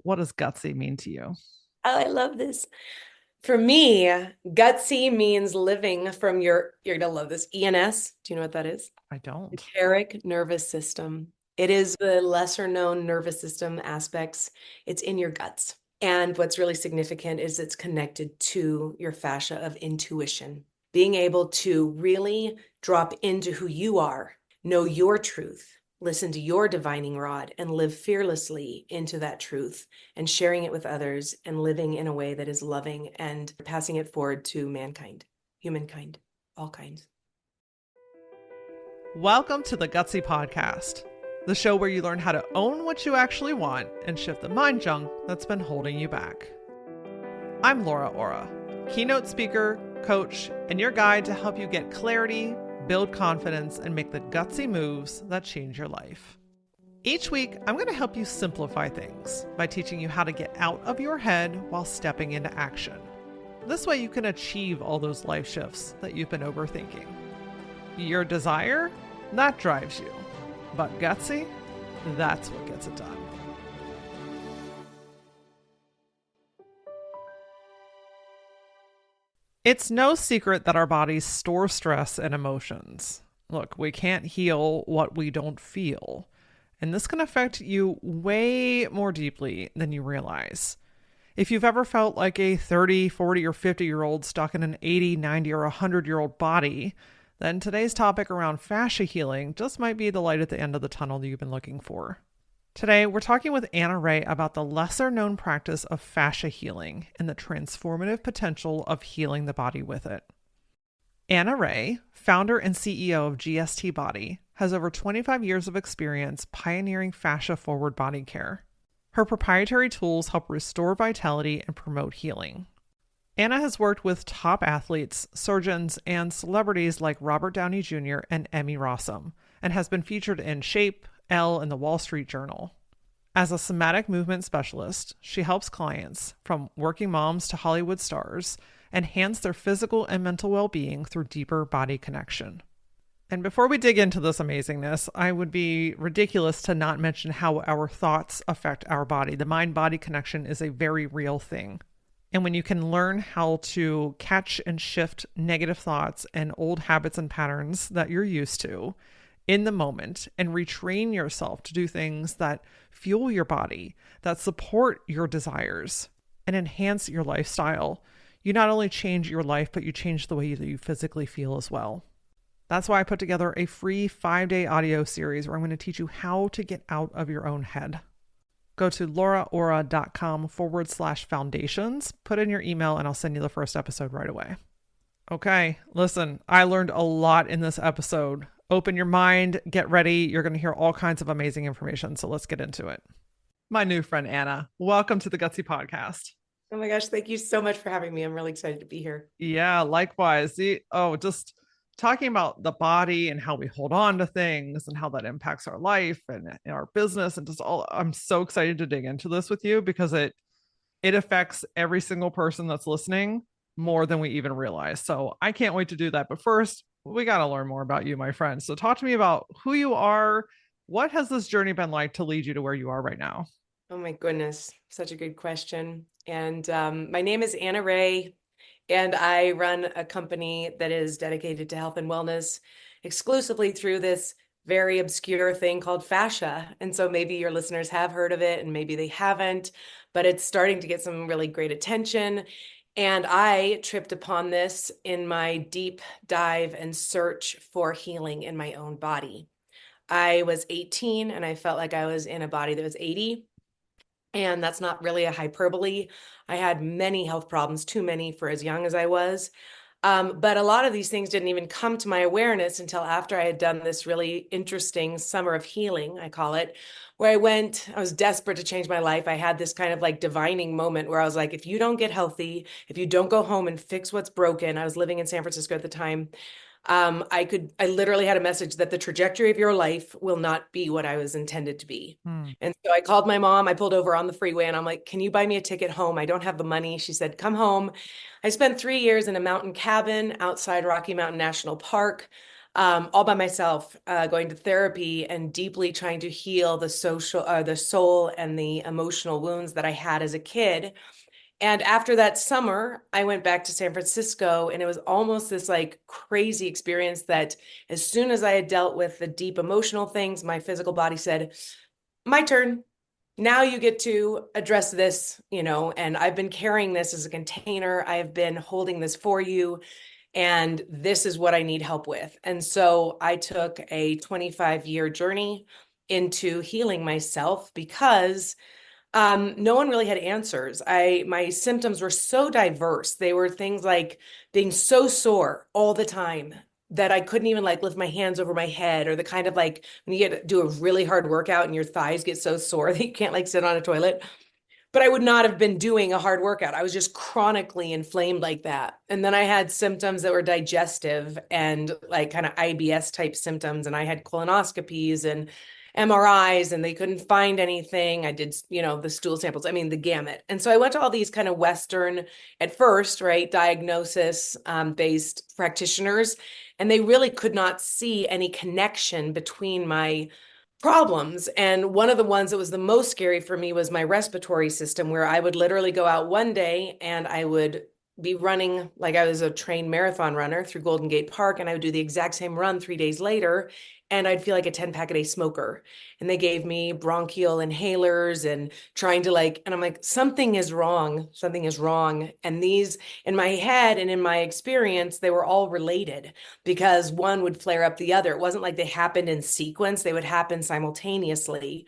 what does gutsy mean to you? Oh, I love this. For me, gutsy means living from you're gonna love this, ENS. Do you know what that is? I don't. Enteric nervous system. It is the lesser known nervous system aspects. It's in your guts. And what's really significant is it's connected to your fascia of intuition, being able to really drop into who you are, know your truth, listen to your divining rod, and live fearlessly into that truth and sharing it with others and living in a way that is loving and passing it forward to mankind, humankind, all kinds. Welcome to the Gutsy Podcast, the show where you learn how to own what you actually want and shift the mind junk that's been holding you back. I'm LauraAura, keynote speaker, coach, and your guide to help you get clarity, build confidence, and make the gutsy moves that change your life. Each week, I'm going to help you simplify things by teaching you how to get out of your head while stepping into action. This way you can achieve all those life shifts that you've been overthinking. Your desire, that drives you. But gutsy, that's what gets it done. It's no secret that our bodies store stress and emotions. Look, we can't heal what we don't feel. And this can affect you way more deeply than you realize. If you've ever felt like a 30, 40, or 50-year-old stuck in an 80, 90, or 100-year-old body, then today's topic around fascia healing just might be the light at the end of the tunnel that you've been looking for. Today, we're talking with Anna Rahe about the lesser-known practice of fascia healing and the transformative potential of healing the body with it. Anna Rahe, founder and CEO of GST Body, has over 25 years of experience pioneering fascia-forward body care. Her proprietary tools help restore vitality and promote healing. Anna has worked with top athletes, surgeons, and celebrities like Robert Downey Jr. and Emmy Rossum, and has been featured in Shape, Elle, and the Wall Street Journal. As a somatic movement specialist, she helps clients, from working moms to Hollywood stars, enhance their physical and mental well-being through deeper body connection. And before we dig into this amazingness, I would be ridiculous to not mention how our thoughts affect our body. The mind-body connection is a very real thing. And when you can learn how to catch and shift negative thoughts and old habits and patterns that you're used to in the moment and retrain yourself to do things that fuel your body, that support your desires and enhance your lifestyle, you not only change your life, but you change the way that you physically feel as well. That's why I put together a free 5-day audio series where I'm going to teach you how to get out of your own head. Go to LauraAura.com/foundations, put in your email, and I'll send you the first episode right away. Okay, listen, I learned a lot in this episode. Open your mind, get ready. You're going to hear all kinds of amazing information, so let's get into it. My new friend, Anna, welcome to the Gutsy Podcast. Oh my gosh, thank you so much for having me. I'm really excited to be here. Yeah, likewise. Just talking about the body and how we hold on to things and how that impacts our life and our business and just all. I'm so excited to dig into this with you because it affects every single person that's listening more than we even realize. So I can't wait to do that. But first, we got to learn more about you, my friend. So talk to me about who you are. What has this journey been like to lead you to where you are right now? Oh my goodness, such a good question. And my name is Anna Rahe, and I run a company that is dedicated to health and wellness exclusively through this very obscure thing called fascia. And so maybe your listeners have heard of it and maybe they haven't, but it's starting to get some really great attention. And I tripped upon this in my deep dive and search for healing in my own body. I was 18 and I felt like I was in a body that was 80. And that's not really a hyperbole. I had many health problems, too many for as young as I was. But a lot of these things didn't even come to my awareness until after I had done this really interesting summer of healing, I call it, where I was desperate to change my life. I had this kind of like divining moment where I was like, if you don't get healthy, if you don't go home and fix what's broken, I was living in San Francisco at the time. I literally had a message that the trajectory of your life will not be what I was intended to be. And so I called my mom. I pulled over on the freeway and I'm like, can you buy me a ticket home? I don't have the money. She said, come home. I spent 3 years in a mountain cabin outside Rocky Mountain National Park. all by myself, going to therapy and deeply trying to heal the soul and the emotional wounds that I had as a kid. And after that summer, I went back to San Francisco, and it was almost this like crazy experience that as soon as I had dealt with the deep emotional things, my physical body said, my turn. Now you get to address this, and I've been carrying this as a container. I have been holding this for you, and this is what I need help with. And so I took a 25-year journey into healing myself because no one really had answers. My symptoms were so diverse. They were things like being so sore all the time that I couldn't even like lift my hands over my head, or the kind of like when you get to do a really hard workout and your thighs get so sore that you can't like sit on a toilet. But I would not have been doing a hard workout. I was just chronically inflamed like that. And then I had symptoms that were digestive and like kind of IBS type symptoms. And I had colonoscopies and MRIs, and they couldn't find anything. I did, the stool samples, I mean, the gamut. And so I went to all these kind of Western, at first, right, diagnosis based practitioners, and they really could not see any connection between my problems. And one of the ones that was the most scary for me was my respiratory system, where I would literally go out one day and I would be running like I was a trained marathon runner through Golden Gate Park, and I would do the exact same run 3 days later, and I'd feel like a 10-pack-a-day smoker. And they gave me bronchial inhalers and trying to and I'm like, something is wrong. Something is wrong. And these, in my head and in my experience, they were all related because one would flare up the other. It wasn't like they happened in sequence, they would happen simultaneously.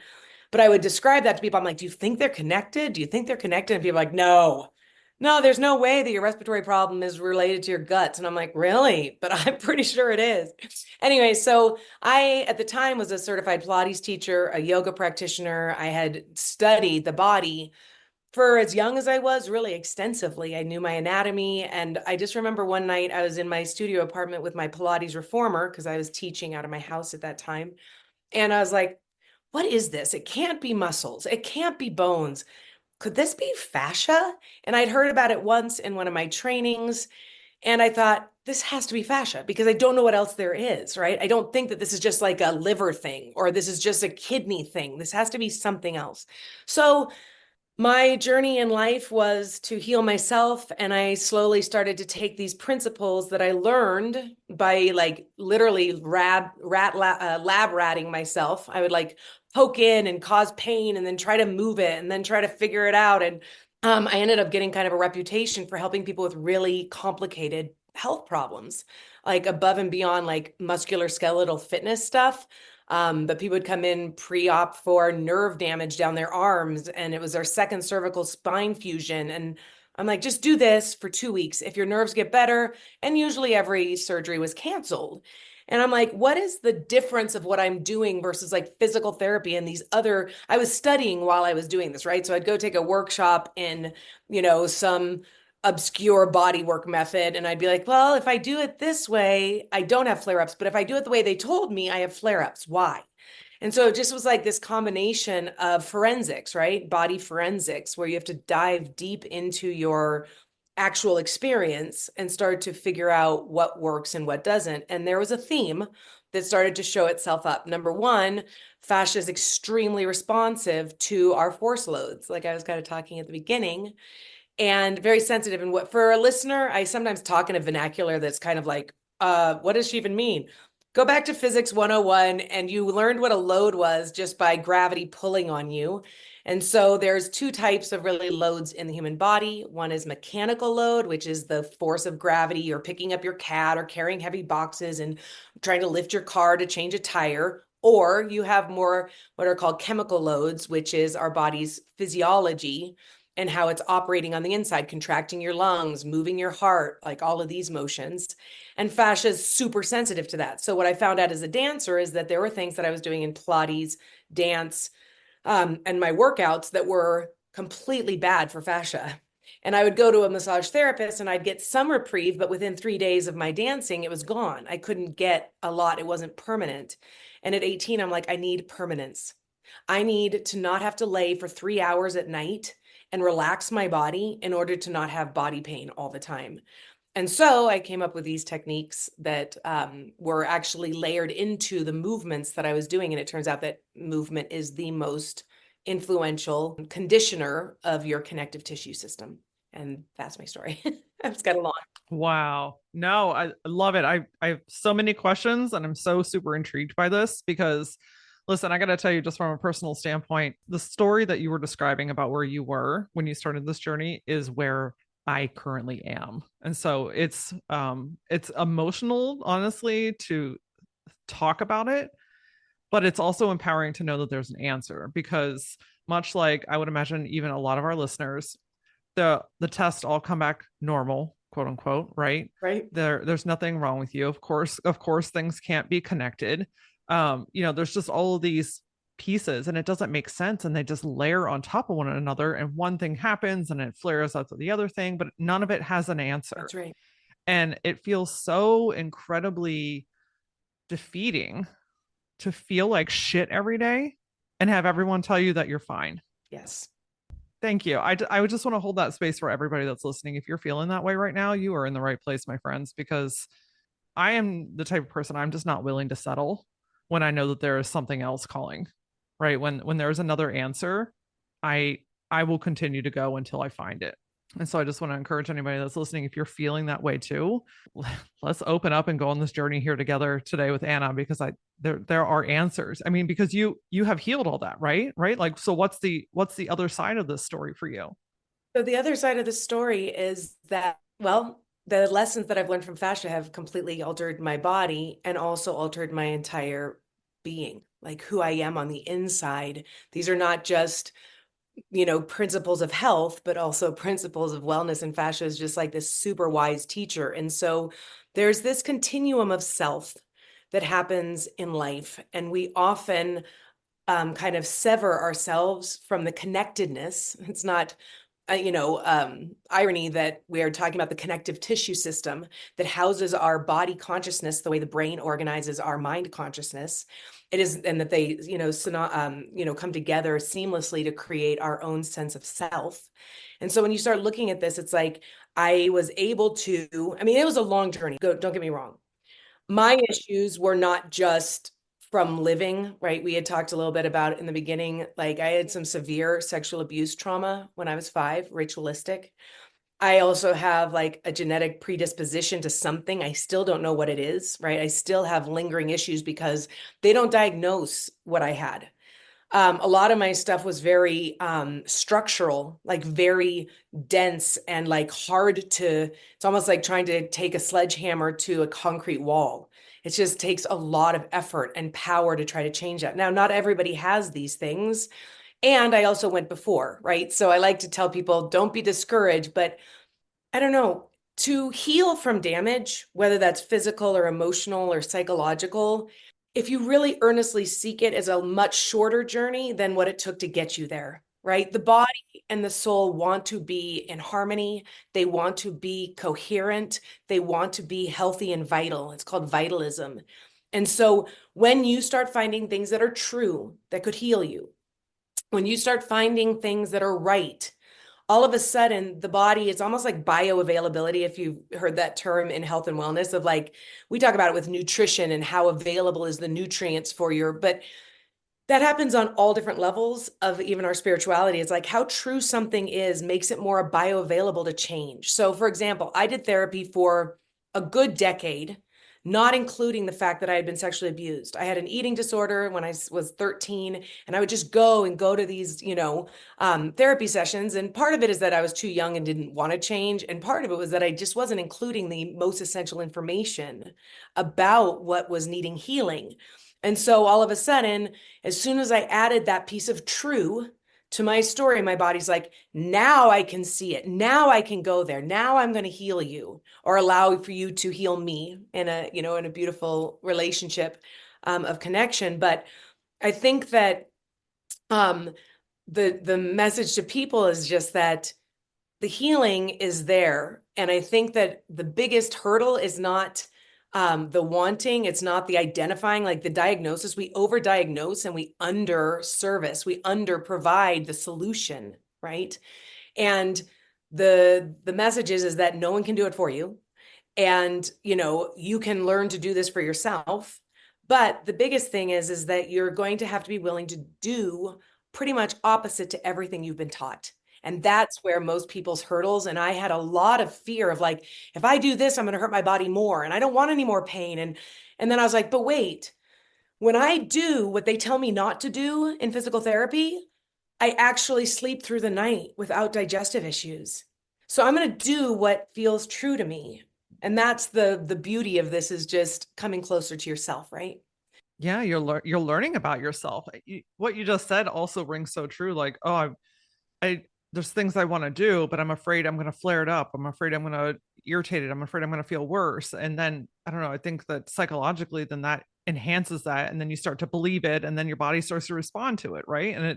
But I would describe that to people. I'm like, do you think they're connected? Do you think they're connected? And people are like, no. No, there's no way that your respiratory problem is related to your guts. And I'm like, really? But I'm pretty sure it is. Anyway, so I, at the time, was a certified Pilates teacher, a yoga practitioner. I had studied the body for as young as I was, really extensively. I knew my anatomy. And I just remember one night I was in my studio apartment with my Pilates reformer because I was teaching out of my house at that time. And I was like, what is this? It can't be muscles. It can't be bones. Could this be fascia? And I'd heard about it once in one of my trainings. And I thought, this has to be fascia because I don't know what else there is, right? I don't think that this is just like a liver thing or this is just a kidney thing. This has to be something else. So my journey in life was to heal myself, and I slowly started to take these principles that I learned by like literally lab ratting myself. I would like poke in and cause pain and then try to move it and then try to figure it out. And I ended up getting kind of a reputation for helping people with really complicated health problems, like above and beyond like muscular skeletal fitness stuff. But people would come in pre-op for nerve damage down their arms, and it was their second cervical spine fusion. And I'm like, just do this for 2 weeks. If your nerves get better, and usually every surgery was canceled. And I'm like, what is the difference of what I'm doing versus like physical therapy and these other, I was studying while I was doing this, right? So I'd go take a workshop in, some obscure body work method. And I'd be like, well, if I do it this way, I don't have flare ups. But if I do it the way they told me, I have flare ups. Why? And so it just was like this combination of forensics, right? Body forensics, where you have to dive deep into your actual experience and start to figure out what works and what doesn't. And there was a theme that started to show itself up. Number one, fascia is extremely responsive to our force loads, like I was kind of talking at the beginning, and very sensitive. And what for a listener, I sometimes talk in a vernacular that's kind of like, what does she even mean? Go back to physics 101, and you learned what a load was just by gravity pulling on you. And so there's two types of really loads in the human body. One is mechanical load, which is the force of gravity. You're picking up your cat or carrying heavy boxes and trying to lift your car to change a tire. Or you have more what are called chemical loads, which is our body's physiology and how it's operating on the inside, contracting your lungs, moving your heart, like all of these motions. And fascia is super sensitive to that. So what I found out as a dancer is that there were things that I was doing in Pilates, dance, and my workouts that were completely bad for fascia. And I would go to a massage therapist and I'd get some reprieve, but within 3 days of my dancing, it was gone. I couldn't get a lot. It wasn't permanent. And at 18, I'm like, I need permanence. I need to not have to lay for 3 hours at night and relax my body in order to not have body pain all the time. And so I came up with these techniques that were actually layered into the movements that I was doing. And it turns out that movement is the most influential conditioner of your connective tissue system. And that's my story. It's got a long. Wow. No, I love it. I have so many questions and I'm so super intrigued by this because listen, I got to tell you just from a personal standpoint, the story that you were describing about where you were when you started this journey is where I currently am. And so it's emotional honestly to talk about it, but it's also empowering to know that there's an answer because much like I would imagine even a lot of our listeners, the tests all come back normal, quote unquote, right? Right. There's nothing wrong with you. Of course, things can't be connected. There's just all of these pieces and it doesn't make sense and they just layer on top of one another and one thing happens and it flares out to the other thing, but none of it has an answer. That's right. And it feels so incredibly defeating to feel like shit every day and have everyone tell you that you're fine. Yes. Thank you. I would just want to hold that space for everybody that's listening. If you're feeling that way right now, you are in the right place, my friends, because I am the type of person I'm just not willing to settle when I know that there is something else calling. Right? When there's another answer, I I will continue to go until I find it. And so I just want to encourage anybody that's listening, if you're feeling that way too, let's open up and go on this journey here together today with Anna because there are answers. I mean, because you have healed all that, right? Right? Like so what's the other side of this story for you? So the other side of the story is that, well, the lessons that I've learned from fascia have completely altered my body and also altered my entire being, like who I am on the inside. These are not just, principles of health, but also principles of wellness. And fascia is just like this super wise teacher. And so there's this continuum of self that happens in life. And we often kind of sever ourselves from the connectedness. It's not irony that we are talking about the connective tissue system that houses our body consciousness the way the brain organizes our mind consciousness. It is, and that they, come together seamlessly to create our own sense of self. And so when you start looking at this, it's like I was able to, I mean, it was a long journey. Don't get me wrong. My issues were not just from living, right? We had talked a little bit about it in the beginning. Like I had some severe sexual abuse trauma when I was 5, ritualistic. I also have like a genetic predisposition to something. I still don't know what it is, right? I still have lingering issues because they don't diagnose what I had. A lot of my stuff was very structural, like very dense and like hard to, it's almost like trying to take a sledgehammer to a concrete wall. It just takes a lot of effort and power to try to change that. Now, not everybody has these things. And I also went before, right? So I like to tell people don't be discouraged, but I don't know, to heal from damage, whether that's physical or emotional or psychological, if you really earnestly seek it, is a much shorter journey than what it took to get you there, right? The body and the soul want to be in harmony. They want to be coherent. They want to be healthy and vital. It's called vitalism. And so when you start finding things that are true, that could heal you, when you start finding things that are right, all of a sudden the body, it's almost like bioavailability, if you've heard that term in health and wellness, of like we talk about it with nutrition and how available is the nutrients for your, but that happens on all different levels of even our spirituality. It's like how true something is makes it more bioavailable to change. So for example, I did therapy for a good decade, not including the fact that I had been sexually abused. I had an eating disorder when I was 13, and I would just go to these, therapy sessions. And part of it is that I was too young and didn't want to change. And part of it was that I just wasn't including the most essential information about what was needing healing. And so all of a sudden, as soon as I added that piece of true to my story, my body's like, now I can see it. Now I can go there. Now I'm going to heal you or allow for you to heal me in a beautiful relationship of connection. But I think that um, the message to people is just that the healing is there. And I think that the biggest hurdle is not the wanting, it's not the identifying, like the diagnosis. We overdiagnose and we under service, we under provide the solution, right? And the message is that no one can do it for you. And, you can learn to do this for yourself. But the biggest thing is that you're going to have to be willing to do pretty much opposite to everything you've been taught. And that's where most people's hurdles. And I had a lot of fear of like, if I do this, I'm going to hurt my body more and I don't want any more pain. And then I was like, but wait, when I do what they tell me not to do in physical therapy, I actually sleep through the night without digestive issues. So I'm going to do what feels true to me. And that's the beauty of this, is just coming closer to yourself, right? Yeah, you're learning about yourself. What you just said also rings so true. Like, oh, I there's things I want to do, but I'm afraid I'm going to flare it up. I'm afraid I'm going to irritate it. I'm afraid I'm going to feel worse. And then I don't know. I think that psychologically, then that enhances that, and then you start to believe it, and then your body starts to respond to it, right? And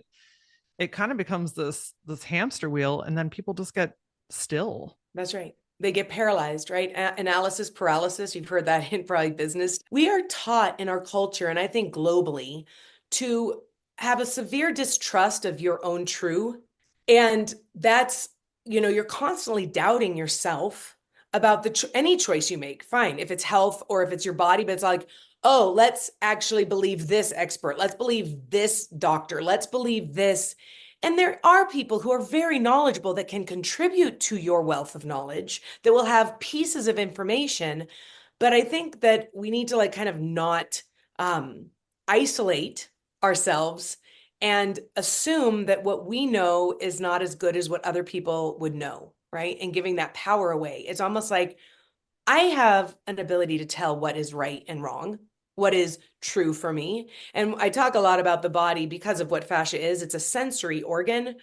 it kind of becomes this hamster wheel, and then people just get still. That's right. They get paralyzed, right? Analysis paralysis. You've heard that in probably business. We are taught in our culture, and I think globally, to have a severe distrust of your own true. And that's, you're constantly doubting yourself about any choice you make. Fine, if it's health or if it's your body, but it's like, oh, let's actually believe this expert. Let's believe this doctor. Let's believe this. And there are people who are very knowledgeable that can contribute to your wealth of knowledge, that will have pieces of information. But I think that we need to like kind of not isolate ourselves and assume that what we know is not as good as what other people would know, right? And giving that power away. It's almost like I have an ability to tell what is right and wrong, what is true for me. And I talk a lot about the body because of what fascia is. It's a sensory organ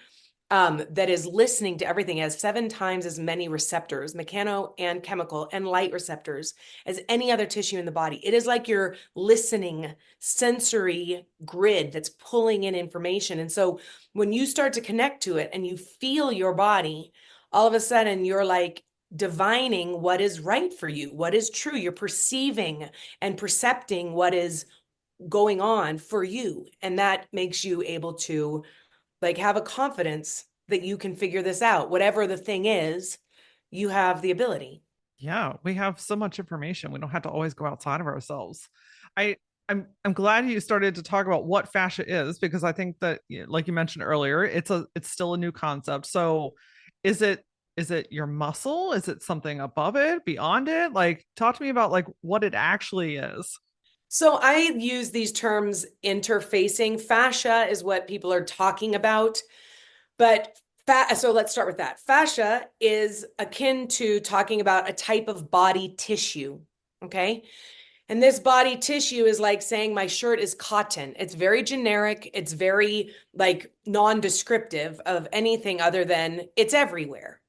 that is listening to everything. It has 7 times as many receptors, mechano and chemical and light receptors, as any other tissue in the body. It is like your listening sensory grid that's pulling in information. And so when you start to connect to it and you feel your body, all of a sudden you're like divining what is right for you, what is true. You're perceiving and percepting what is going on for you. And that makes you able to like have a confidence that you can figure this out. Whatever the thing is, you have the ability. Yeah, we have so much information. We don't have to always go outside of ourselves. I I'm glad you started to talk about what fascia is, because I think that, like you mentioned earlier, it's still a new concept. So is it your muscle? Is it something above it, beyond it? Like, talk to me about like what it actually is. So I use these terms interfacing. Fascia is what people are talking about, but so let's start with that. Fascia is akin to talking about a type of body tissue. Okay. And this body tissue is like saying my shirt is cotton. It's very generic. It's very like non-descriptive of anything other than it's everywhere.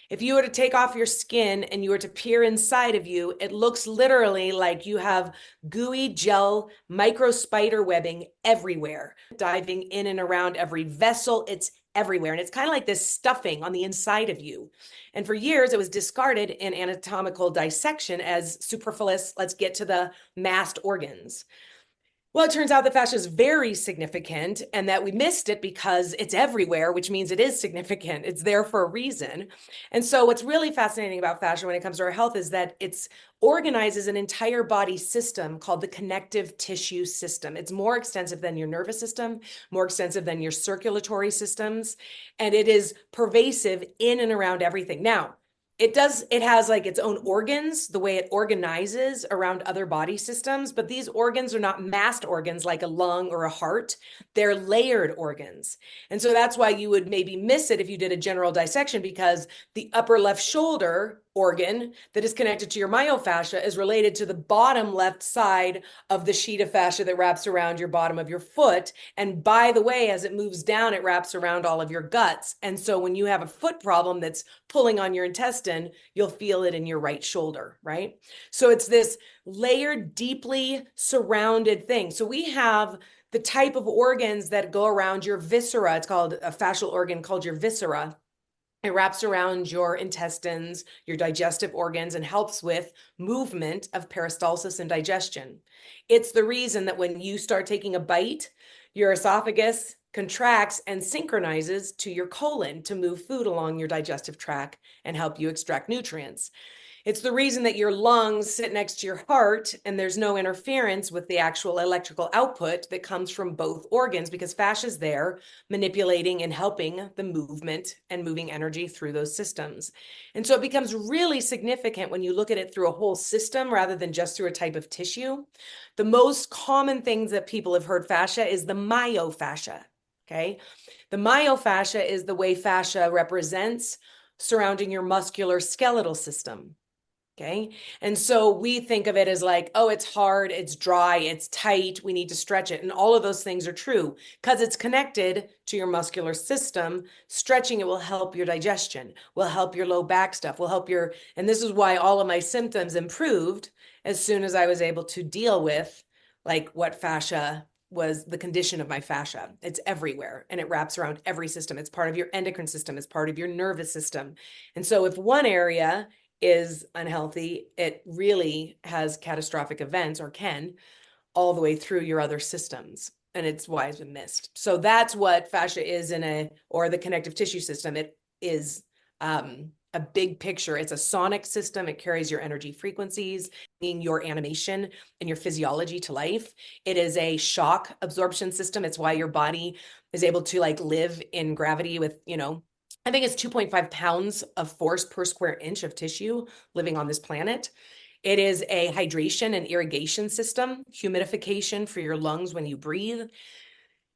If you were to take off your skin and you were to peer inside of you, it looks literally like you have gooey gel micro spider webbing everywhere, diving in and around every vessel. It's everywhere. And it's kind of like this stuffing on the inside of you. And for years, it was discarded in anatomical dissection as superfluous. Let's get to the mast organs. Well, it turns out the fascia is very significant and that we missed it because it's everywhere, which means it is significant. It's there for a reason. And so what's really fascinating about fascia when it comes to our health is that it's organizes an entire body system called the connective tissue system. It's more extensive than your nervous system, more extensive than your circulatory systems, and it is pervasive in and around everything. Now, it has like its own organs, the way it organizes around other body systems, but these organs are not massed organs like a lung or a heart. They're layered organs. And so that's why you would maybe miss it if you did a general dissection, because the upper left shoulder organ that is connected to your myofascia is related to the bottom left side of the sheet of fascia that wraps around your bottom of your foot. And by the way, as it moves down, it wraps around all of your guts. And so when you have a foot problem that's pulling on your intestine, you'll feel it in your right shoulder, right? So it's this layered, deeply surrounded thing. So we have the type of organs that go around your viscera. It's called a fascial organ called your viscera. It wraps around your intestines, your digestive organs, and helps with movement of peristalsis and digestion. It's the reason that when you start taking a bite, your esophagus contracts and synchronizes to your colon to move food along your digestive tract and help you extract nutrients. It's the reason that your lungs sit next to your heart and there's no interference with the actual electrical output that comes from both organs, because fascia is there manipulating and helping the movement and moving energy through those systems. And so it becomes really significant when you look at it through a whole system rather than just through a type of tissue. The most common things that people have heard fascia is the myofascia. Okay. The myofascia is the way fascia represents surrounding your muscular skeletal system. Okay. And so we think of it as like, oh, it's hard, it's dry, it's tight, we need to stretch it. And all of those things are true because it's connected to your muscular system. Stretching it will help your digestion, will help your low back stuff, will help your, and this is why all of my symptoms improved as soon as I was able to deal with like what fascia was, the condition of my fascia. It's everywhere and it wraps around every system. It's part of your endocrine system, it's part of your nervous system. And so if one area is unhealthy, it really has catastrophic events, or can, all the way through your other systems. And it's why it's been missed. So that's what fascia is or the connective tissue system. It is a big picture. It's a sonic system. It carries your energy frequencies, being your animation and your physiology to life. It is a shock absorption system. It's why your body is able to like live in gravity with, I think it's 2.5 pounds of force per square inch of tissue living on this planet. It is a hydration and irrigation system, humidification for your lungs when you breathe.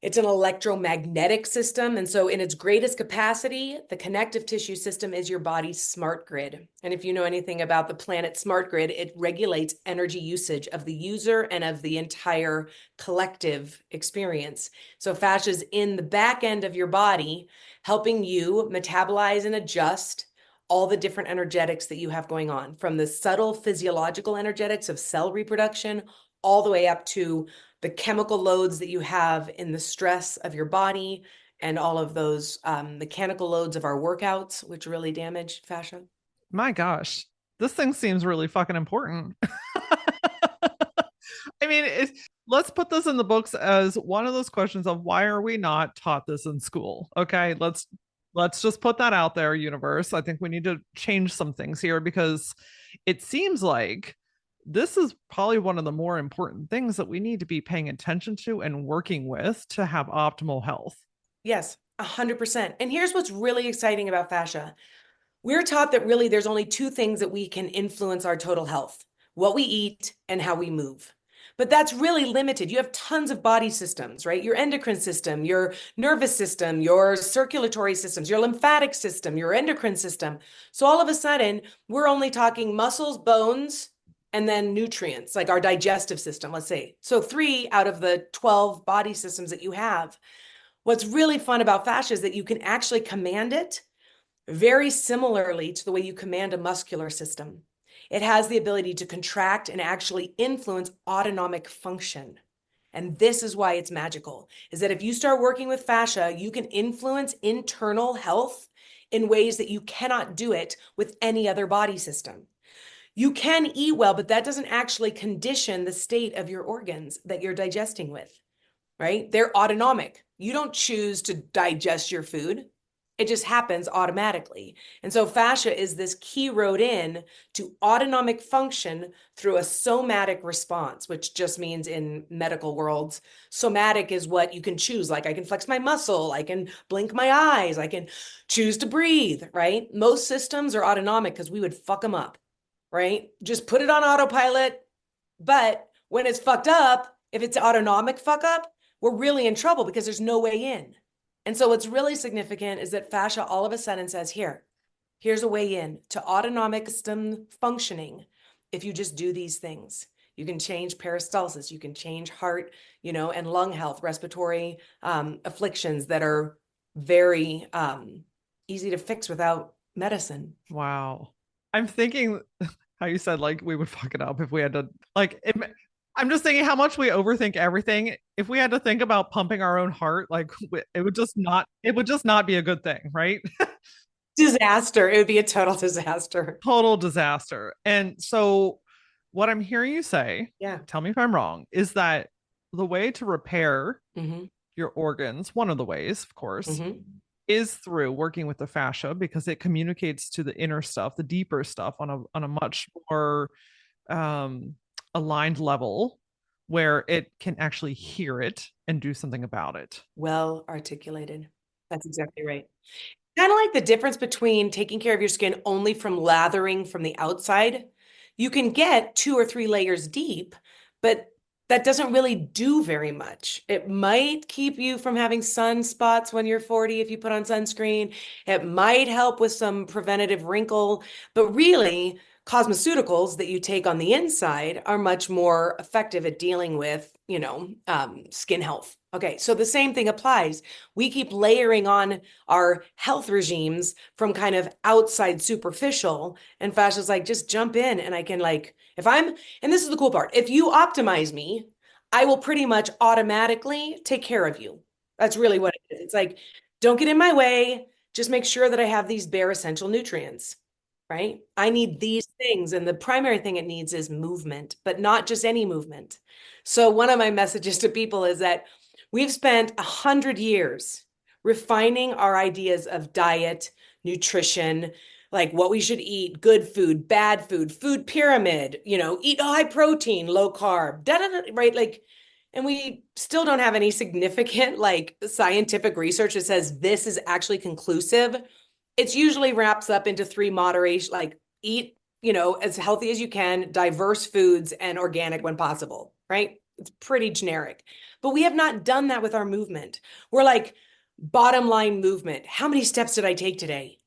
It's an electromagnetic system. And so in its greatest capacity, the connective tissue system is your body's smart grid. And if you know anything about the planet smart grid, it regulates energy usage of the user and of the entire collective experience. So fascia is in the back end of your body, helping you metabolize and adjust all the different energetics that you have going on, from the subtle physiological energetics of cell reproduction all the way up to the chemical loads that you have in the stress of your body, and all of those mechanical loads of our workouts, which really damage fascia. My gosh, this thing seems really fucking important. I mean, let's put this in the books as one of those questions of why are we not taught this in school? Okay, let's just put that out there, universe. I think we need to change some things here because it seems like this is probably one of the more important things that we need to be paying attention to and working with to have optimal health. Yes, 100%. And here's what's really exciting about fascia. We're taught that really there's only two things that we can influence our total health: what we eat and how we move. But that's really limited. You have tons of body systems, right? Your endocrine system, your nervous system, your circulatory systems, your lymphatic system, your endocrine system. So all of a sudden, we're only talking muscles, bones, and then nutrients, like our digestive system, let's say. So 3 out of the 12 body systems that you have. What's really fun about fascia is that you can actually command it very similarly to the way you command a muscular system. It has the ability to contract and actually influence autonomic function. And this is why it's magical, is that if you start working with fascia, you can influence internal health in ways that you cannot do it with any other body system. You can eat well, but that doesn't actually condition the state of your organs that you're digesting with, right? They're autonomic. You don't choose to digest your food. It just happens automatically. And so fascia is this key road in to autonomic function through a somatic response, which just means in medical worlds, somatic is what you can choose. Like I can flex my muscle, I can blink my eyes, I can choose to breathe, right? Most systems are autonomic because we would fuck them up, right? Just put it on autopilot. But when it's fucked up, if it's autonomic fuck up, we're really in trouble because there's no way in. And so what's really significant is that fascia all of a sudden says, here's a way in to autonomic system functioning. If you just do these things, you can change peristalsis, you can change heart, and lung health, respiratory afflictions that are very easy to fix without medicine. Wow. I'm thinking how you said like we would fuck it up if we had to like I'm just thinking how much we overthink everything. If we had to think about pumping our own heart, like it would just not be a good thing, right? Disaster. It would be a total disaster. Total disaster. And so what I'm hearing you say, Yeah. tell me if I'm wrong, is that the way to repair Mm-hmm. your organs, one of the ways, of course, Mm-hmm. is through working with the fascia because it communicates to the inner stuff, the deeper stuff on a much more um, aligned level where it can actually hear it and do something about it. Well articulated. That's exactly right. Kind of like the difference between taking care of your skin only from lathering from the outside. You can get 2 or 3 layers deep, but that doesn't really do very much. It might keep you from having sunspots when you're 40 if you put on sunscreen. It might help with some preventative wrinkle, but really, cosmeceuticals that you take on the inside are much more effective at dealing with, skin health. Okay, so the same thing applies. We keep layering on our health regimes from kind of outside superficial, and fascia's like, just jump in and I can like, if I'm, and this is the cool part, if you optimize me, I will pretty much automatically take care of you. That's really what it is. It's like, don't get in my way. Just make sure that I have these bare essential nutrients, right? I need these things. And the primary thing it needs is movement, but not just any movement. So one of my messages to people is that we've spent 100 years refining our ideas of diet, nutrition, like what we should eat, good food, bad food, food pyramid, eat high protein, low carb, da da da, right? Like, and we still don't have any significant like scientific research that says this is actually conclusive. It's usually wraps up into three moderation, like eat, as healthy as you can, diverse foods, and organic when possible, right? It's pretty generic. But we have not done that with our movement. We're like, bottom line movement. How many steps did I take today?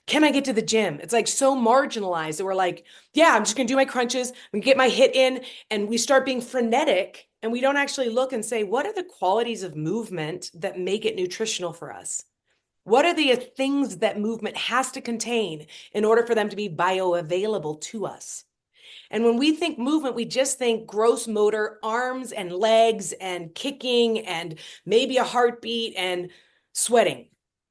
Can I get to the gym? It's like so marginalized that we're like, yeah, I'm just gonna do my crunches, I'm gonna get my hit in, and we start being frenetic and we don't actually look and say, what are the qualities of movement that make it nutritional for us? What are the things that movement has to contain in order for them to be bioavailable to us? And when we think movement, we just think gross motor, arms and legs and kicking and maybe a heartbeat and sweating.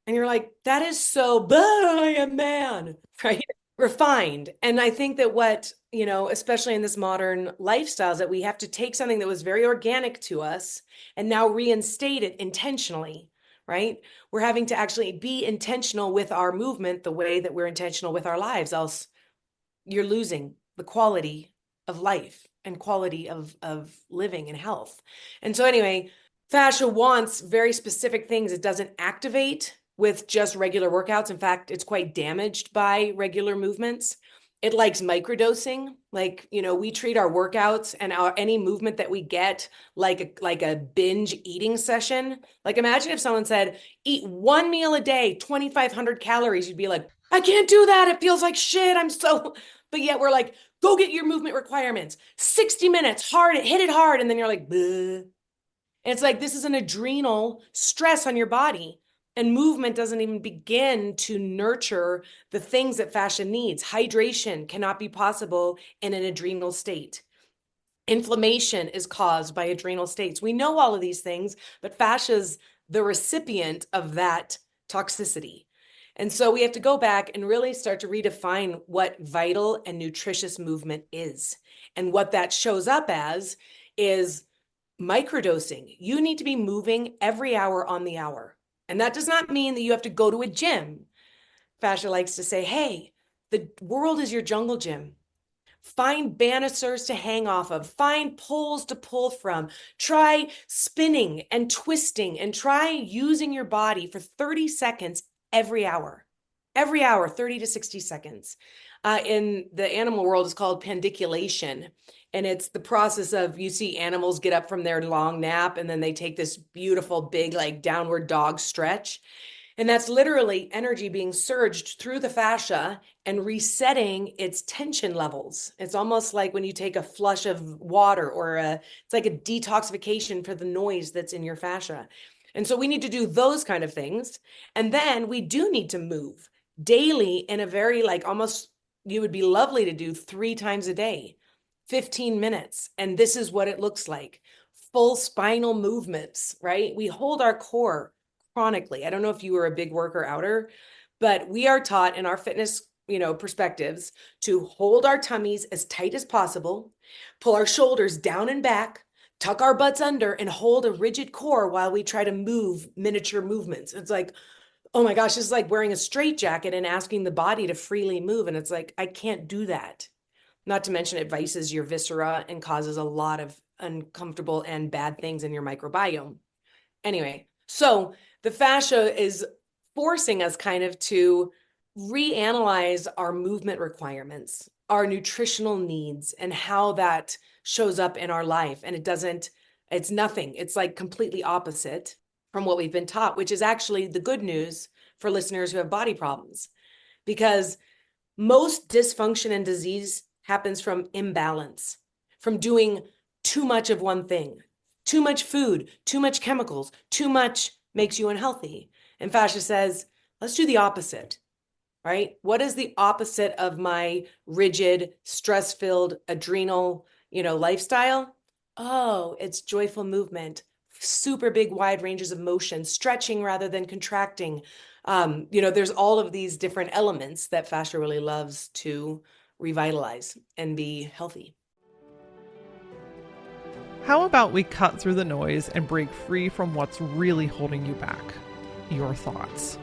And you're like, that is so, but I am man, right? Refined. And I think that what, especially in this modern lifestyles, that we have to take something that was very organic to us and now reinstate it intentionally, right? We're having to actually be intentional with our movement the way that we're intentional with our lives, else you're losing the quality of life and quality of living and health. And so anyway, fascia wants very specific things. It doesn't activate with just regular workouts. In fact, it's quite damaged by regular movements. It likes microdosing. Like, we treat our workouts and any movement that we get like a binge eating session. Like, imagine if someone said, eat one meal a day, 2,500 calories. You'd be like, I can't do that. It feels like shit. But yet we're like, go get your movement requirements, 60 minutes, hard, hit it hard. And then you're like, bleh. And it's like, this is an adrenal stress on your body. And movement doesn't even begin to nurture the things that fascia needs. Hydration cannot be possible in an adrenal state. Inflammation is caused by adrenal states. We know all of these things, but fascia is the recipient of that toxicity. And so we have to go back and really start to redefine what vital and nutritious movement is. And what that shows up as is microdosing. You need to be moving every hour on the hour. And that does not mean that you have to go to a gym. Fascia likes to say, hey, the world is your jungle gym. Find banisters to hang off of, find poles to pull from, try spinning and twisting, and try using your body for 30 seconds every hour, 30 to 60 seconds. In the animal world, it's called pandiculation. And it's the process of, you see animals get up from their long nap and then they take this beautiful big like downward dog stretch. And that's literally energy being surged through the fascia and resetting its tension levels. It's almost like when you take a flush of water it's like a detoxification for the noise that's in your fascia. And so we need to do those kind of things. And then we do need to move daily in a very like almost, you would be lovely to do 3 times a day, 15 minutes. And this is what it looks like. Full spinal movements, right? We hold our core chronically. I don't know if you were a big worker outer, but we are taught in our fitness, perspectives to hold our tummies as tight as possible, pull our shoulders down and back, tuck our butts under, and hold a rigid core while we try to move miniature movements. It's like, oh my gosh, it's like wearing a straitjacket and asking the body to freely move. And it's like, I can't do that. Not to mention it vices your viscera and causes a lot of uncomfortable and bad things in your microbiome. Anyway, so the fascia is forcing us kind of to reanalyze our movement requirements, our nutritional needs, and how that shows up in our life. And it's nothing. It's like completely opposite from what we've been taught, which is actually the good news for listeners who have body problems. Because most dysfunction and disease happens from imbalance, from doing too much of one thing. Too much food, too much chemicals, too much makes you unhealthy. And fascia says, let's do the opposite, right? What is the opposite of my rigid, stress-filled, adrenal, lifestyle? Oh, it's joyful movement, super big, wide ranges of motion, stretching rather than contracting. There's all of these different elements that fascia really loves to revitalize and be healthy. How about we cut through the noise and break free from what's really holding you back? Your thoughts.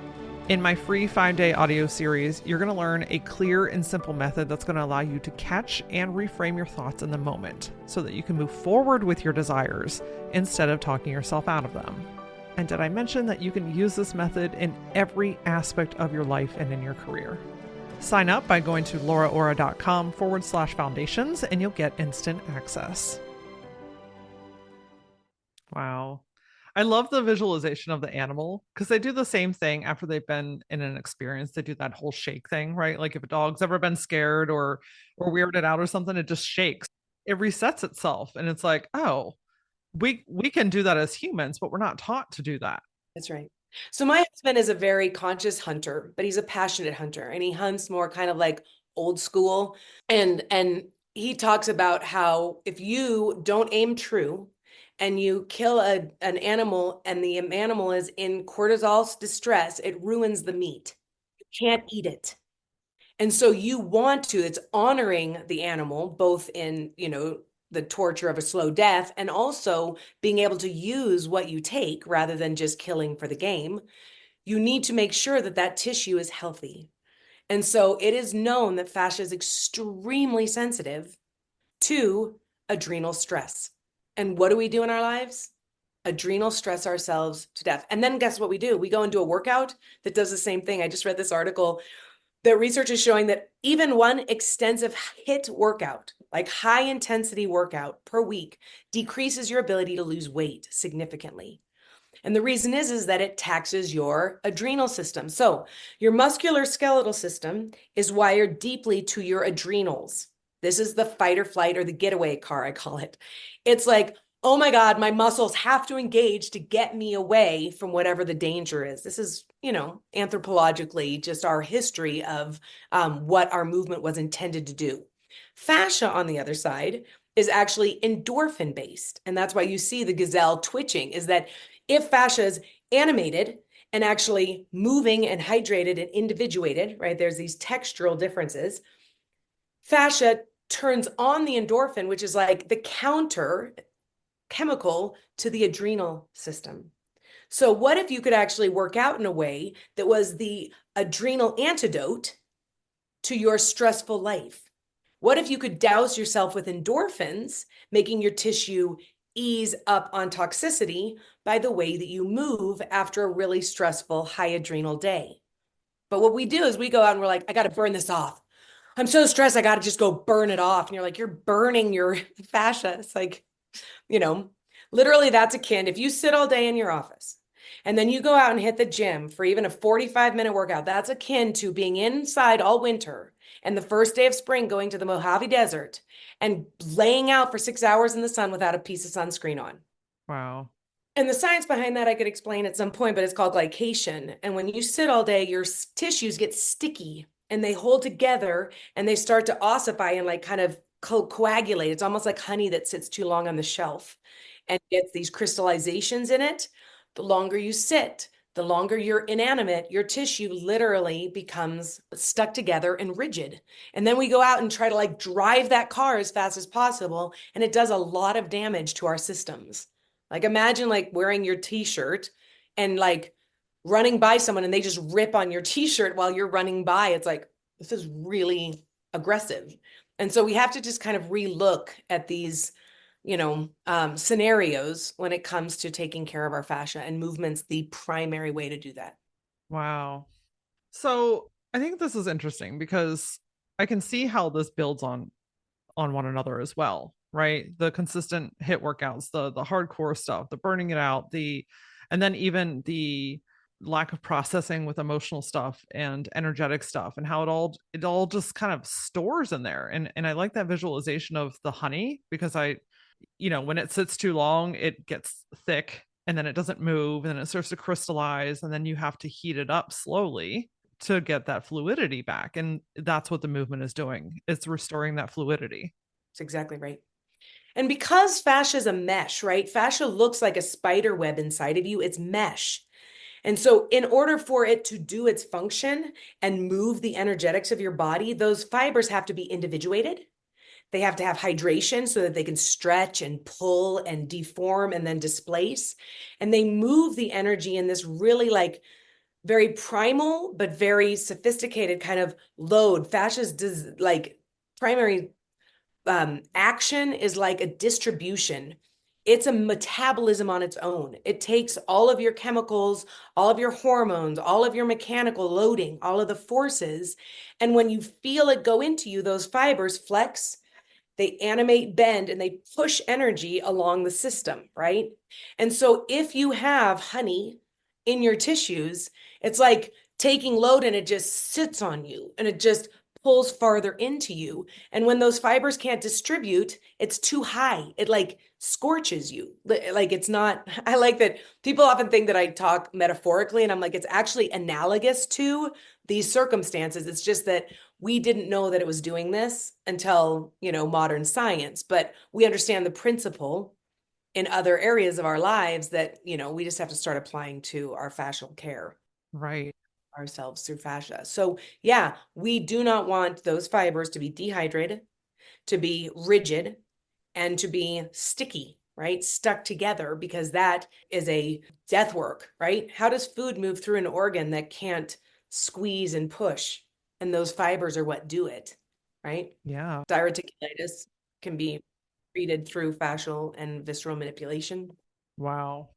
In my free 5-day audio series, you're going to learn a clear and simple method that's going to allow you to catch and reframe your thoughts in the moment so that you can move forward with your desires instead of talking yourself out of them. And did I mention that you can use this method in every aspect of your life and in your career? Sign up by going to LauraAura.com/foundations and you'll get instant access. Wow. I love the visualization of the animal because they do the same thing after they've been in an experience. They do that whole shake thing, right? Like if a dog's ever been scared or weirded out or something, it just shakes. It resets itself. And it's like, oh, we can do that as humans, but we're not taught to do that. That's right. So my husband is a very conscious hunter, but he's a passionate hunter and he hunts more kind of like old school. And he talks about how if you don't aim true and you kill an animal and the animal is in cortisol distress, it ruins the meat. You can't eat it. And so you want to, it's honoring the animal, both in, the torture of a slow death and also being able to use what you take rather than just killing for the game. You need to make sure that that tissue is healthy. And so it is known that fascia is extremely sensitive to adrenal stress. And what do we do in our lives? Adrenal stress ourselves to death. And then guess what we do? We go and do a workout that does the same thing. I just read this article. The research is showing that even one extensive HIIT workout, like high intensity workout per week, decreases your ability to lose weight significantly. And the reason is that it taxes your adrenal system. So your muscular skeletal system is wired deeply to your adrenals. This is the fight or flight or the getaway car, I call it. It's like, oh my God, my muscles have to engage to get me away from whatever the danger is. This is, anthropologically, just our history of what our movement was intended to do. Fascia, on the other side, is actually endorphin based. And that's why you see the gazelle twitching, is that if fascia is animated and actually moving and hydrated and individuated, right, there's these textural differences, fascia turns on the endorphin, which is like the counter chemical to the adrenal system. So what if you could actually work out in a way that was the adrenal antidote to your stressful life? What if you could douse yourself with endorphins, making your tissue ease up on toxicity by the way that you move after a really stressful high adrenal day? But what we do is we go out and we're like, I got to burn this off. I'm so stressed. I got to just go burn it off. And you're like, you're burning your fascia. It's like, literally that's akin. If you sit all day in your office and then you go out and hit the gym for even a 45-minute workout, that's akin to being inside all winter and the first day of spring going to the Mojave Desert and laying out for 6 hours in the sun without a piece of sunscreen on. Wow. And the science behind that I could explain at some point, but it's called glycation. And when you sit all day, your tissues get sticky and they hold together and they start to ossify and like kind of coagulate. It's almost like honey that sits too long on the shelf and gets these crystallizations in it. The longer you sit, the longer you're inanimate, your tissue literally becomes stuck together and rigid. And then we go out and try to like drive that car as fast as possible. And it does a lot of damage to our systems. Like imagine like wearing your t-shirt and like running by someone and they just rip on your t-shirt while you're running by, it's like, this is really aggressive. And so we have to just kind of relook at these, scenarios when it comes to taking care of our fascia, and movement's the primary way to do that. Wow. So I think this is interesting because I can see how this builds on one another as well, right? The consistent hit workouts, the hardcore stuff, the burning it out, the and then even the lack of processing with emotional stuff and energetic stuff, and how it all just kind of stores in there. And I like that visualization of the honey, because when it sits too long, it gets thick and then it doesn't move and then it starts to crystallize, and then you have to heat it up slowly to get that fluidity back. And that's what the movement is doing. It's restoring that fluidity. That's exactly right. And because fascia is a mesh, right? Fascia looks like a spider web inside of you. It's mesh. And so, in order for it to do its function and move the energetics of your body, those fibers have to be individuated. They have to have hydration so that they can stretch and pull and deform and then displace. And they move the energy in this really like very primal, but very sophisticated kind of load. Fascia's like primary action is like a distribution. It's a metabolism on its own. It takes all of your chemicals, all of your hormones, all of your mechanical loading, all of the forces. And when you feel it go into you, those fibers flex, they animate, bend, and they push energy along the system, right? And so if you have honey in your tissues, it's like taking load and it just sits on you and it just pulls farther into you. And when those fibers can't distribute, it's too high. It like scorches you. Like it's not, I like that people often think that I talk metaphorically, and I'm like, it's actually analogous to these circumstances. It's just that we didn't know that it was doing this until, modern science, but we understand the principle in other areas of our lives that, we just have to start applying to our fascial care Right. ourselves through fascia. So, yeah, we do not want those fibers to be dehydrated, to be rigid, and to be sticky, right? Stuck together, because that is a death work, right? How does food move through an organ that can't squeeze and push? And those fibers are what do it, right? Yeah. Diverticulitis can be treated through fascial and visceral manipulation. Wow.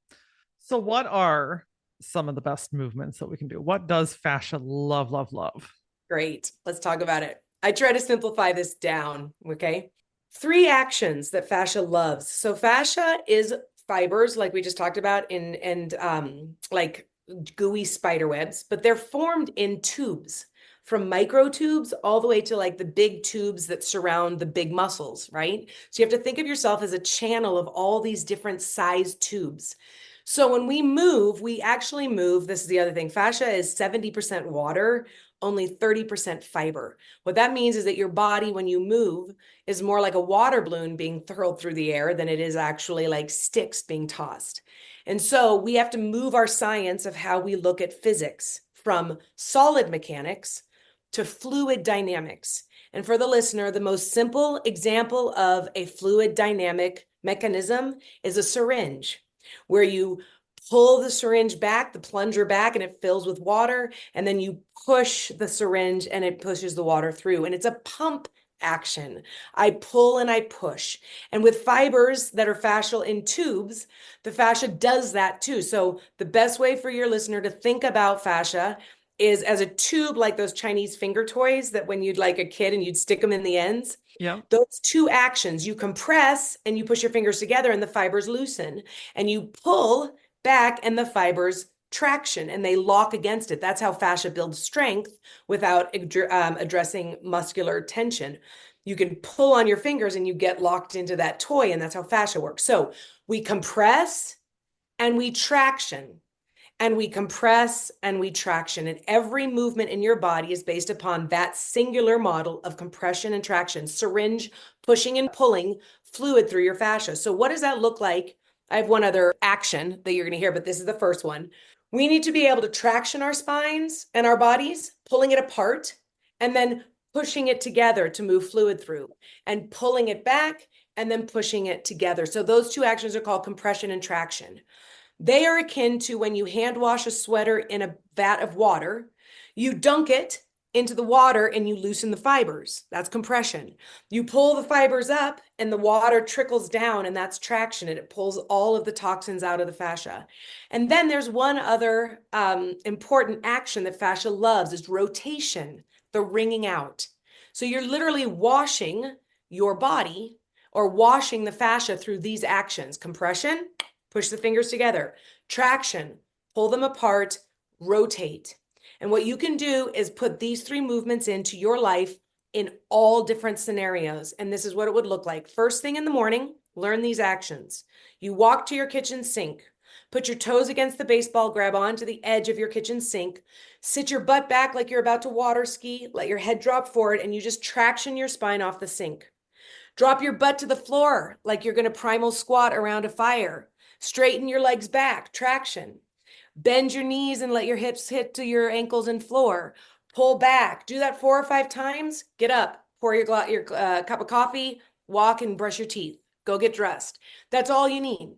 So what are some of the best movements that we can do? What does fascia love, love, love? Great. Let's talk about it. I try to simplify this down, okay? 3 actions that fascia loves. So fascia is fibers, like we just talked about, in and like gooey spider webs, but they're formed in tubes, from microtubes all the way to like the big tubes that surround the big muscles, right? So you have to think of yourself as a channel of all these different size tubes. So when we move, we actually move. This is the other thing. Fascia is 70% water, only 30% fiber. What that means is that your body, when you move, is more like a water balloon being hurled through the air than it is actually like sticks being tossed. And so we have to move our science of how we look at physics from solid mechanics to fluid dynamics. And for the listener, the most simple example of a fluid dynamic mechanism is a syringe, where you pull the syringe back, the plunger back, and it fills with water. And then you push the syringe and it pushes the water through. And it's a pump action. I pull and I push. And with fibers that are fascial in tubes, the fascia does that too. So the best way for your listener to think about fascia is as a tube, like those Chinese finger toys that when you'd like a kid and you'd stick them in the ends. Yep. Those 2 actions, you compress and you push your fingers together and the fibers loosen, and you pull back and the fibers traction and they lock against it. That's how fascia builds strength without addressing muscular tension. You can pull on your fingers and you get locked into that toy, and that's how fascia works. So we compress and we traction, and we compress and we traction. And every movement in your body is based upon that singular model of compression and traction, syringe pushing and pulling fluid through your fascia. So what does that look like? I have one other action that you're going to hear, but this is the first one. We need to be able to traction our spines and our bodies, pulling it apart, and then pushing it together to move fluid through, and pulling it back and then pushing it together. So those 2 actions are called compression and traction. They are akin to when you hand wash a sweater in a vat of water, you dunk it into the water and you loosen the fibers. That's compression. You pull the fibers up and the water trickles down, and that's traction, and it pulls all of the toxins out of the fascia. And then there's one other important action that fascia loves is rotation, the wringing out. So you're literally washing your body or washing the fascia through these actions: compression, push the fingers together; traction, pull them apart; rotate. And what you can do is put these three movements into your life in all different scenarios. And this is what it would look like. First thing in the morning, learn these actions. You walk to your kitchen sink, put your toes against the baseball, grab onto the edge of your kitchen sink, sit your butt back like you're about to water ski, let your head drop forward, and you just traction your spine off the sink. Drop your butt to the floor like you're going to primal squat around a fire. Straighten your legs back, traction. Bend your knees and let your hips hit to your ankles and floor. Pull back. Do that 4 or 5 times. Get up. Pour your cup of coffee. Walk and brush your teeth. Go get dressed. That's all you need.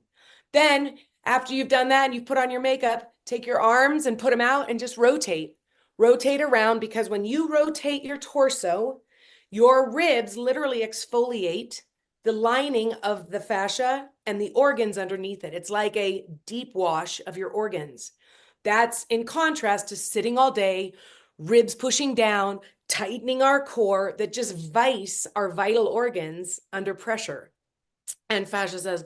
Then, after you've done that and you've put on your makeup, take your arms and put them out and just rotate. Rotate around, because when you rotate your torso, your ribs literally exfoliate the lining of the fascia and the organs underneath it. It's like a deep wash of your organs. That's in contrast to sitting all day, ribs pushing down, tightening our core, that just vice our vital organs under pressure. And fascia says,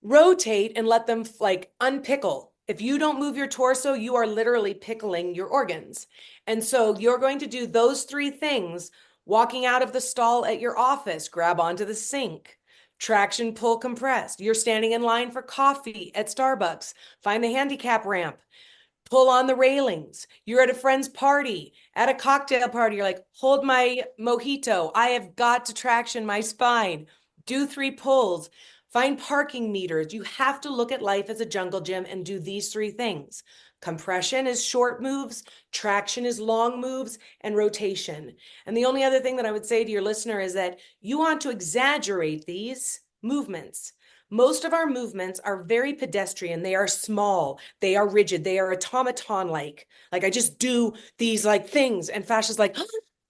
rotate and let them like unpickle. If you don't move your torso, you are literally pickling your organs. And so you're going to do those three things. Walking out of the stall at your office, grab onto the sink. Traction, pull, compress. You're standing in line for coffee at Starbucks. Find the handicap ramp. Pull on the railings. You're at a friend's party, at a cocktail party. You're like, hold my mojito. I have got to traction my spine. Do 3 pulls. Find parking meters. You have to look at life as a jungle gym and do these 3 things. Compression is short moves, traction is long moves, and rotation. And the only other thing that I would say to your listener is that you want to exaggerate these movements. Most of our movements are very pedestrian. They are small, they are rigid, they are automaton-like. Like I just do these like things, and fascia's like,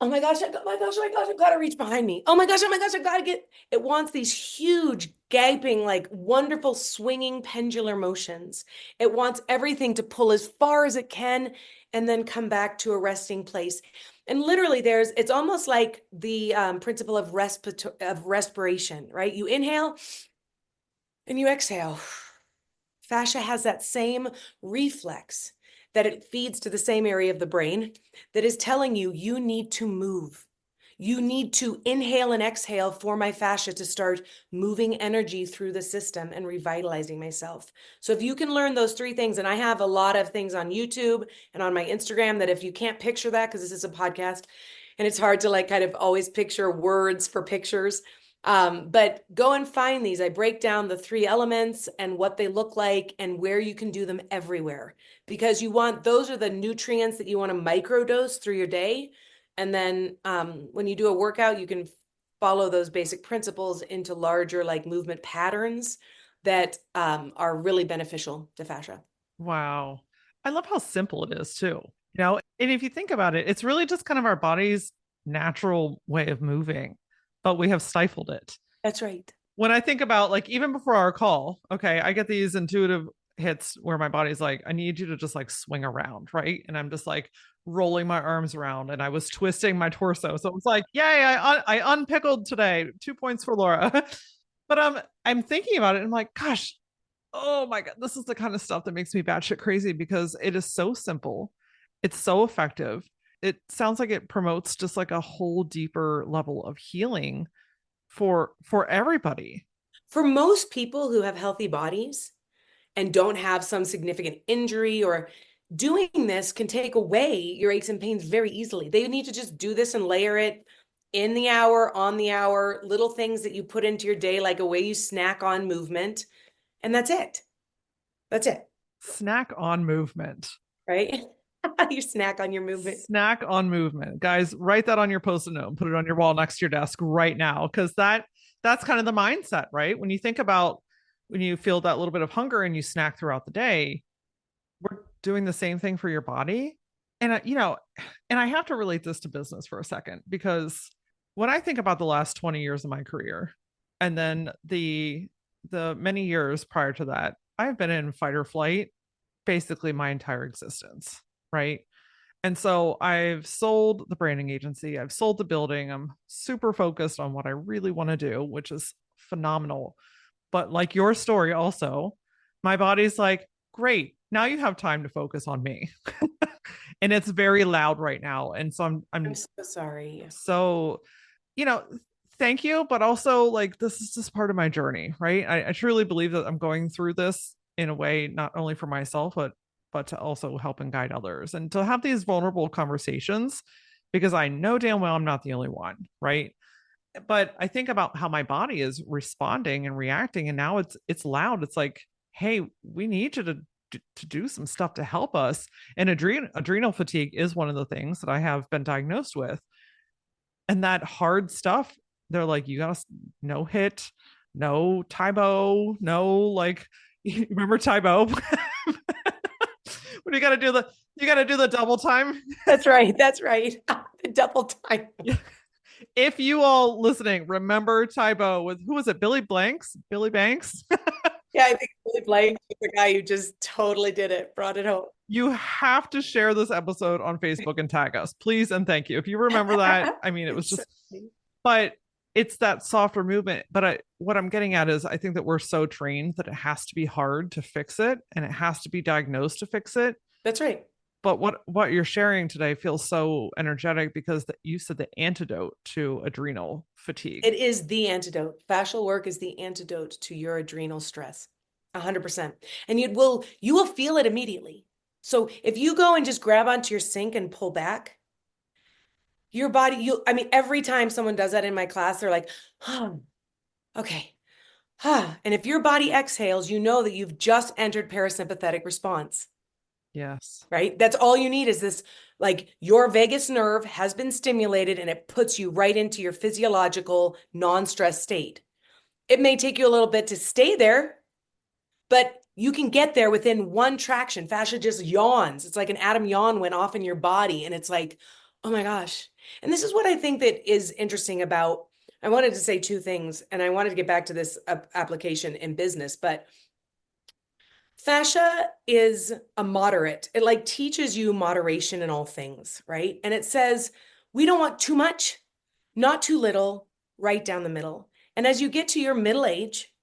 oh my gosh, oh my gosh, oh my gosh, I've got to reach behind me. Oh my gosh, I've got to get. It wants these huge, gaping, like wonderful swinging pendular motions. It wants everything to pull as far as it can and then come back to a resting place. And literally it's almost like the principle of respiration, right? You inhale and you exhale. Fascia has that same reflex, that it feeds to the same area of the brain that is telling you you need to move. You need to inhale and exhale for my fascia to start moving energy through the system and revitalizing myself. So if you can learn those 3 things, and I have a lot of things on YouTube and on my Instagram that if you can't picture that, because this is a podcast and it's hard to like kind of always picture words for pictures. But go and find these. I break down the 3 elements and what they look like and where you can do them everywhere, because those are the nutrients that you want to microdose through your day. And then when you do a workout, you can follow those basic principles into larger like movement patterns that are really beneficial to fascia. Wow. I love how simple it is too. And if you think about it, it's really just kind of our body's natural way of moving, but we have stifled it. That's right. When I think about like even before our call, okay, I get these intuitive hits where my body's like, I need you to just like swing around, right? And I'm just like rolling my arms around, and I was twisting my torso. So it was like, yay, I unpickled today. 2 points for Laura. But I'm thinking about it and I'm like, gosh, oh my God, this is the kind of stuff that makes me batshit crazy, because it is so simple. It's so effective. It sounds like it promotes just like a whole deeper level of healing for everybody. For most people who have healthy bodies and don't have some significant injury, or doing this can take away your aches and pains very easily. They need to just do this and layer it in the hour, on the hour, little things that you put into your day, like a way you snack on movement. And that's it. That's it. Snack on movement. Right? You snack on your movement. Snack on movement. Guys, write that on your post-it note and put it on your wall next to your desk right now, because that's kind of the mindset, right? When you think about when you feel that little bit of hunger and you snack throughout the day, we're doing the same thing for your body. And and I have to relate this to business for a second, because when I think about the last 20 years of my career and then the many years prior to that, I've been in fight or flight basically my entire existence, right? And so I've sold the branding agency, I've sold the building. I'm super focused on what I really want to do, which is phenomenal. But like your story also, my body's like, great, now you have time to focus on me. And it's very loud right now. And so I'm I'm so sorry. so, you know, thank you, but also like this is just part of my journey, right? I truly believe that I'm going through this in a way not only for myself, but to also help and guide others and to have these vulnerable conversations, because I know damn well I'm not the only one, right? But I think about how my body is responding and reacting, and now it's loud. It's like, hey, we need you to do some stuff to help us. And adrenal fatigue is one of the things that I have been diagnosed with. And that hard stuff, they're like, you gotta no hit, no Tybo, no like remember Tybo? When you gotta do the double time. That's right. That's right. The double time. If you all listening remember Tybo with who was it? Billy Banks. Yeah, I think Billy Blank was the guy who just totally did it, brought it home. You have to share this episode on Facebook and tag us, please and thank you. If you remember that, I mean, it was It's so just, funny. but it's that softer movement. But what I'm getting at is I think that we're so trained that it has to be hard to fix it and it has to be diagnosed to fix it. That's right. But what you're sharing today feels so energetic, because you said the antidote to adrenal fatigue. It is the antidote. Fascial work is the antidote to your adrenal stress. 100%. And you will feel it immediately. So if you go and just grab onto your sink and pull back, your body, I mean, every time someone does that in my class, they're like, okay. And if your body exhales, you know that you've just entered parasympathetic response. Yes. Right? That's all you need is this, like your vagus nerve has been stimulated and it puts you right into your physiological non-stress state. It may take you a little bit to stay there, but you can get there within one traction. Fascia just yawns. It's like an atom yawn went off in your body. And it's like, oh my gosh. And this is what I think that is interesting about, I wanted to say two things, and I wanted to get back to this application in business, but fascia is a moderate. It like teaches you moderation in all things, right? And it says, we don't want too much, not too little, right down the middle. And as you get to your middle age,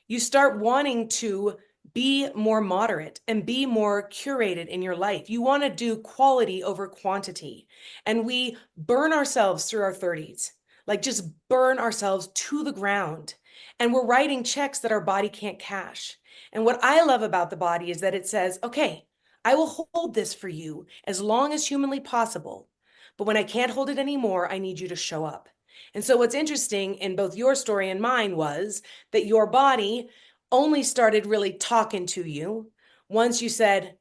you start wanting to be more moderate and be more curated in your life. You want to do quality over quantity. And we burn ourselves through our 30s, like just burn ourselves to the ground. And we're writing checks that our body can't cash. And what I love about the body is that it says, okay, I will hold this for you as long as humanly possible. But when I can't hold it anymore, I need you to show up. And so what's interesting in both your story and mine was that your body only started really talking to you once you said,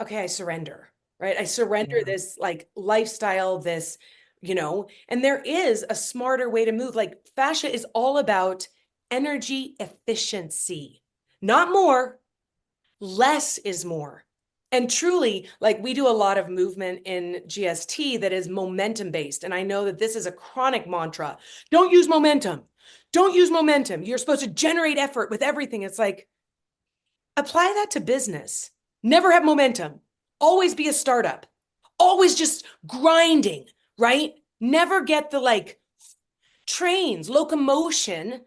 okay, I surrender, right? I surrender Yeah. this like lifestyle, this, and there is a smarter way to move. Like fascia is all about energy efficiency, not more, less is more. And truly, like we do a lot of movement in GST that is momentum based. And I know that this is a chronic mantra. Don't use momentum. Don't use momentum. You're supposed to generate effort with everything. It's like, apply that to business. Never have momentum. Always be a startup. Always just grinding, right? Never get the like trains, locomotion,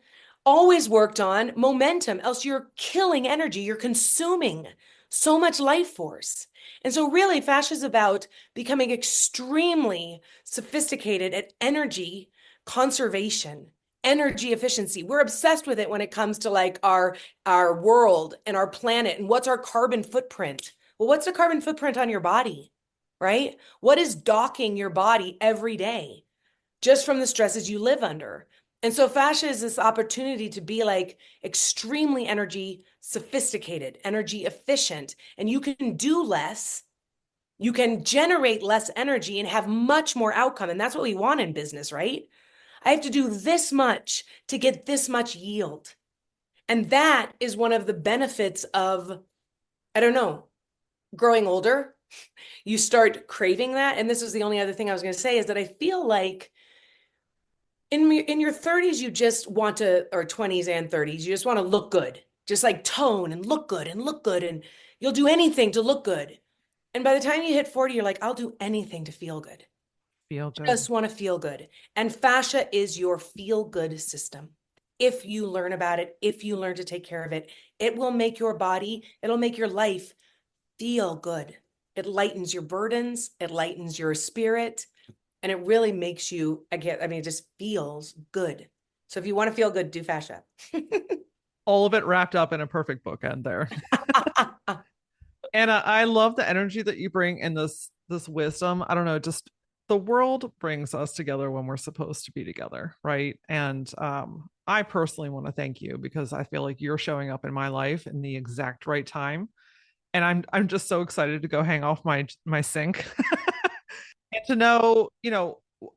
always worked on momentum, else you're killing energy, you're consuming so much life force. And so really fascia is about becoming extremely sophisticated at energy conservation, energy efficiency. We're obsessed with it when it comes to like our world and our planet and what's our carbon footprint. Well, what's the carbon footprint on your body, right? What is docking your body every day just from the stresses you live under? And so fascia is this opportunity to be like extremely energy sophisticated, energy efficient, and you can do less. You can generate less energy and have much more outcome. And that's what we want in business, right? I have to do this much to get this much yield. And that is one of the benefits of, I don't know, growing older. You start craving that. And this is the only other thing I was going to say is that I feel like in your 30s, you just want to, or 20s and 30s, you just want to look good, just like tone and look good and look good. And you'll do anything to look good. And by the time you hit 40, you're like, I'll do anything to feel good. Feel good. Just want to feel good. And fascia is your feel good system. If you learn about it, if you learn to take care of it, it will make your body, it'll make your life feel good. It lightens your burdens, it lightens your spirit, and it really makes you, it just feels good. So if you want to feel good, do fascia. All of it wrapped up in a perfect bookend there. Anna, I love the energy that you bring in this wisdom. I don't know, just the world brings us together when we're supposed to be together, right? And I personally want to thank you because I feel like you're showing up in my life in the exact right time. And I'm just so excited to go hang off my sink and to know,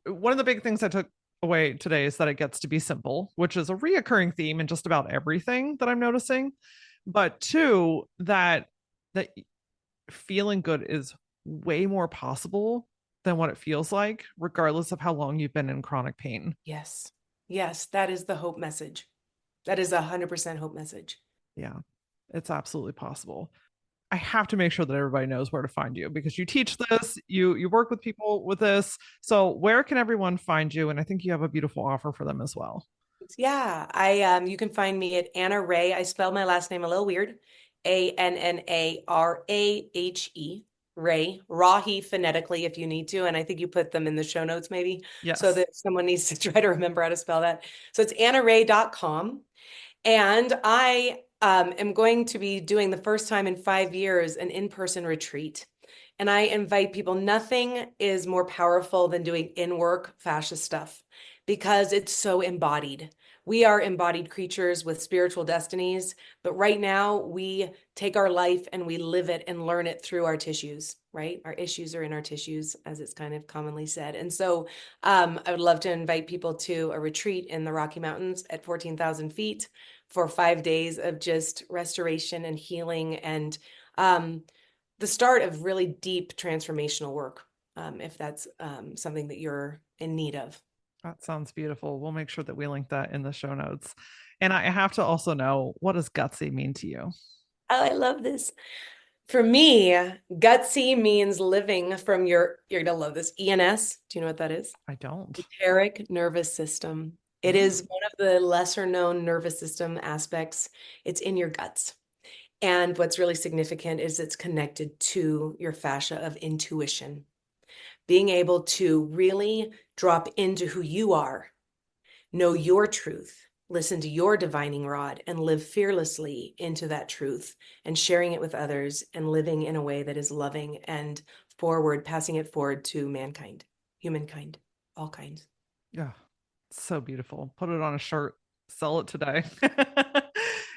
one of the big things I took away today is that it gets to be simple, which is a reoccurring theme in just about everything that I'm noticing. But two, that feeling good is way more possible than what it feels like, regardless of how long you've been in chronic pain. Yes. Yes, that is the hope message. That is 100% hope message. Yeah, it's absolutely possible. I have to make sure that everybody knows where to find you because you teach this, you work with people with this. So where can everyone find you? And I think you have a beautiful offer for them as well. Yeah, you can find me at Anna Rahe. I spell my last name a little weird. ANNARAHE. Rahe phonetically if you need to. And I think you put them in the show notes maybe. Yes. So that someone needs to try to remember how to spell that. So it's annarahe.com. And I am going to be doing the first time in 5 years an in-person retreat. And I invite people, nothing is more powerful than doing in-work fascia stuff because it's so embodied. We are embodied creatures with spiritual destinies, but right now we take our life and we live it and learn it through our tissues, right? Our issues are in our tissues, as it's kind of commonly said. And so I would love to invite people to a retreat in the Rocky Mountains at 14,000 feet for 5 days of just restoration and healing and the start of really deep transformational work, if that's something that you're in need of. That sounds beautiful. We'll make sure that we link that in the show notes. And I have to also know, what does gutsy mean to you? Oh, I love this. For me, gutsy means living from you're going to love this, ENS. Do you know what that is? I don't. Enteric nervous system. It is one of the lesser known nervous system aspects. It's in your guts. And what's really significant is it's connected to your fascia of intuition. Being able to really drop into who you are, know your truth, listen to your divining rod, and live fearlessly into that truth and sharing it with others and living in a way that is loving and forward, passing it forward to mankind, humankind, all kinds. Yeah, so beautiful. Put it on a shirt, sell it today.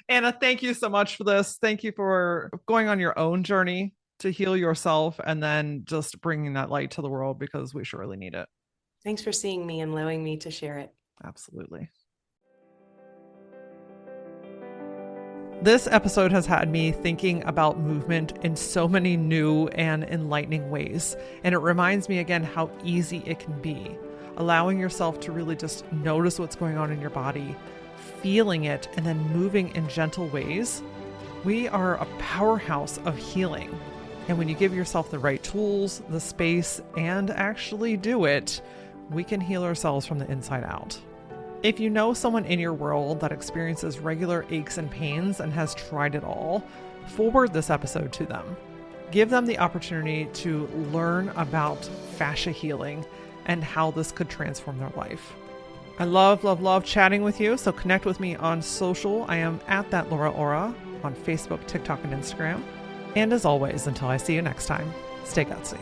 Anna, thank you so much for this. Thank you for going on your own journey to heal yourself and then just bringing that light to the world because we surely need it. Thanks for seeing me and allowing me to share it. Absolutely. This episode has had me thinking about movement in so many new and enlightening ways. And it reminds me again how easy it can be. Allowing yourself to really just notice what's going on in your body, feeling it, and then moving in gentle ways. We are a powerhouse of healing. And when you give yourself the right tools, the space, and actually do it, we can heal ourselves from the inside out. If you know someone in your world that experiences regular aches and pains and has tried it all, forward this episode to them. Give them the opportunity to learn about fascia healing and how this could transform their life. I love, love, love chatting with you, so connect with me on social. I am at that LauraAura on Facebook, TikTok, and Instagram. And as always, until I see you next time, stay gutsy.